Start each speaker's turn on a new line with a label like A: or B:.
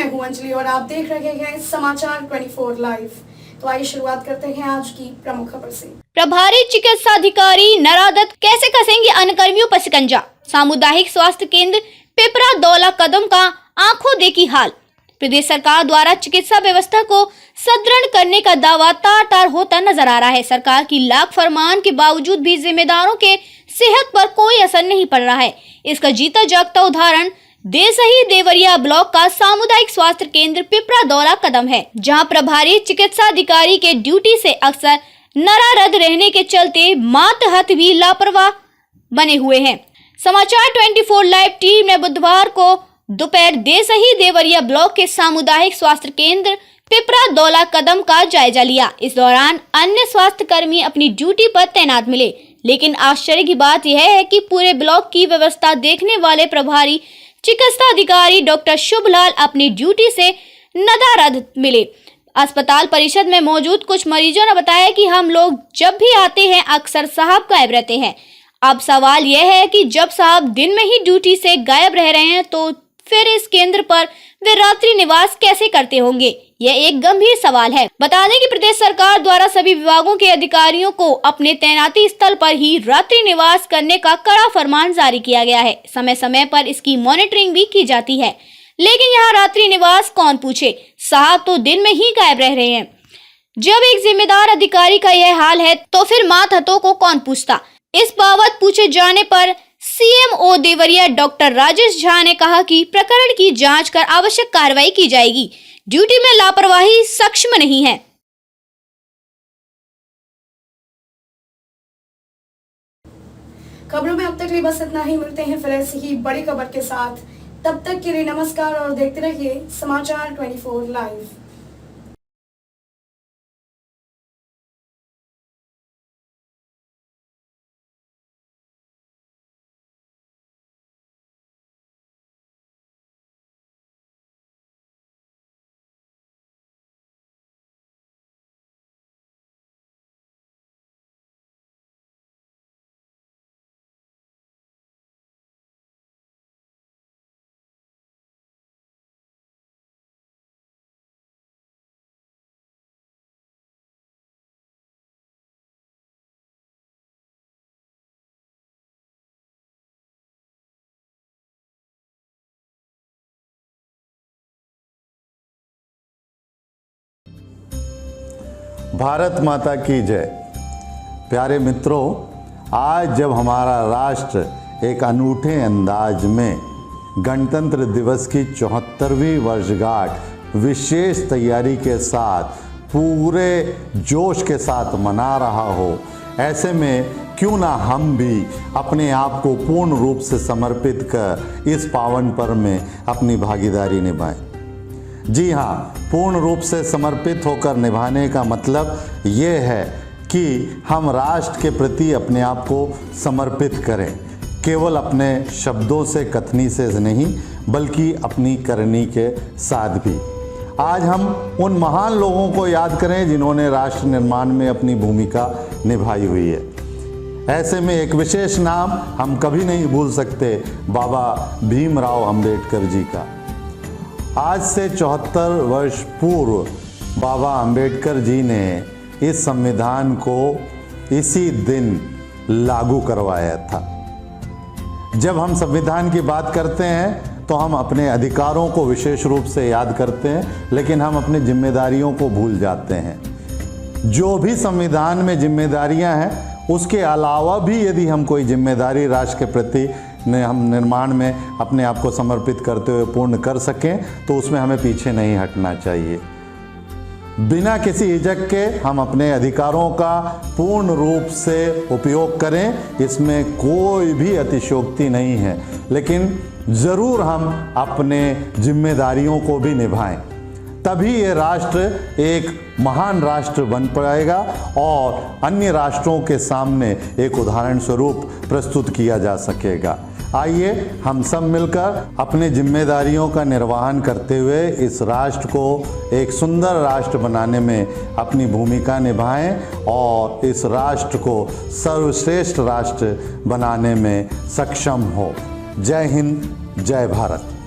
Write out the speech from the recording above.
A: मैं हूं अंजलि और आप देख रहे हैं समाचार 24 लाइव। तो आइए शुरुआत करते हैं आज की प्रमुख खबर से।
B: प्रभारी चिकित्सा अधिकारी नरादत्त कैसे कसेंगे अन्नकर्मियों पर शिकंजा। सामुदायिक स्वास्थ्य केंद्र पिपरा दौला कदम का आंखों देखी हाल। प्रदेश सरकार द्वारा चिकित्सा व्यवस्था को सुदृढ़ करने का दावा तार होता नजर आ रहा है। सरकार की लाख फरमान के बावजूद भी जिम्मेदारों के सेहत पर कोई असर नहीं पड़ रहा है। इसका जीता जागता उदाहरण देसही देवरिया ब्लॉक का सामुदायिक स्वास्थ्य केंद्र पिपरा दौला कदम है, जहां प्रभारी चिकित्सा अधिकारी के ड्यूटी से अक्सर नरारद रहने के चलते मातहत भी लापरवाह बने हुए हैं। समाचार 24 लाइव टीम ने बुधवार को दोपहर देसही देवरिया ब्लॉक के सामुदायिक स्वास्थ्य केंद्र पिपरा दौला कदम का जायजा लिया। इस दौरान अन्य स्वास्थ्य कर्मी अपनी ड्यूटी पर तैनात मिले, लेकिन आश्चर्य की बात यह है कि पूरे ब्लॉक की व्यवस्था देखने वाले प्रभारी चिकित्सा अधिकारी डॉक्टर शुभलाल अपनी ड्यूटी से नदारद मिले। अस्पताल परिषद में मौजूद कुछ मरीजों ने बताया कि हम लोग जब भी आते हैं अक्सर साहब गायब रहते हैं। अब सवाल यह है कि जब साहब दिन में ही ड्यूटी से गायब रह रहे हैं तो फिर इस केंद्र पर वे रात्रि निवास कैसे करते होंगे, यह एक गंभीर सवाल है। बता दें कि प्रदेश सरकार द्वारा सभी विभागों के अधिकारियों को अपने तैनाती स्थल पर ही रात्रि निवास करने का कड़ा फरमान जारी किया गया है। समय समय पर इसकी मॉनिटरिंग भी की जाती है, लेकिन यहाँ रात्रि निवास कौन पूछे, साहब तो दिन में ही गायब रह रहे हैं। जब एक जिम्मेदार अधिकारी का यह हाल है तो फिर मातहतों को कौन पूछता। इस बाबत पूछे जाने पर सीएमओ देवरिया डॉक्टर राजेश झा ने कहा कि प्रकरण की जांच कर आवश्यक कार्रवाई की जाएगी। ड्यूटी में लापरवाही सक्षम नहीं है।
A: खबरों में अब तक लिए बस इतना ही। मिलते हैं फिर ऐसी ही बड़ी खबर के साथ। तब तक के लिए नमस्कार और देखते रहिए समाचार 24 लाइव।
C: भारत माता की जय। प्यारे मित्रों, आज जब हमारा राष्ट्र एक अनूठे अंदाज में गणतंत्र दिवस की 74वीं वर्षगांठ विशेष तैयारी के साथ पूरे जोश के साथ मना रहा हो, ऐसे में क्यों ना हम भी अपने आप को पूर्ण रूप से समर्पित कर इस पावन पर्व में अपनी भागीदारी निभाएं। जी हाँ, पूर्ण रूप से समर्पित होकर निभाने का मतलब ये है कि हम राष्ट्र के प्रति अपने आप को समर्पित करें, केवल अपने शब्दों से कथनी से नहीं बल्कि अपनी करनी के साथ भी। आज हम उन महान लोगों को याद करें जिन्होंने राष्ट्र निर्माण में अपनी भूमिका निभाई हुई है। ऐसे में एक विशेष नाम हम कभी नहीं भूल सकते, बाबा भीमराव अंबेडकर जी का। आज से 74 वर्ष पूर्व बाबा अंबेडकर जी ने इस संविधान को इसी दिन लागू करवाया था। जब हम संविधान की बात करते हैं तो हम अपने अधिकारों को विशेष रूप से याद करते हैं, लेकिन हम अपनी जिम्मेदारियों को भूल जाते हैं। जो भी संविधान में जिम्मेदारियां हैं, उसके अलावा भी यदि हम कोई जिम्मेदारी राष्ट्र के प्रति हम निर्माण में अपने आप को समर्पित करते हुए पूर्ण कर सकें तो उसमें हमें पीछे नहीं हटना चाहिए। बिना किसी हिचक के हम अपने अधिकारों का पूर्ण रूप से उपयोग करें, इसमें कोई भी अतिशयोक्ति नहीं है, लेकिन ज़रूर हम अपने जिम्मेदारियों को भी निभाएं। तभी ये राष्ट्र एक महान राष्ट्र बन पाएगा और अन्य राष्ट्रों के सामने एक उदाहरण स्वरूप प्रस्तुत किया जा सकेगा। आइए हम सब मिलकर अपने जिम्मेदारियों का निर्वहन करते हुए इस राष्ट्र को एक सुंदर राष्ट्र बनाने में अपनी भूमिका निभाएं और इस राष्ट्र को सर्वश्रेष्ठ राष्ट्र बनाने में सक्षम हो। जय हिंद, जय भारत।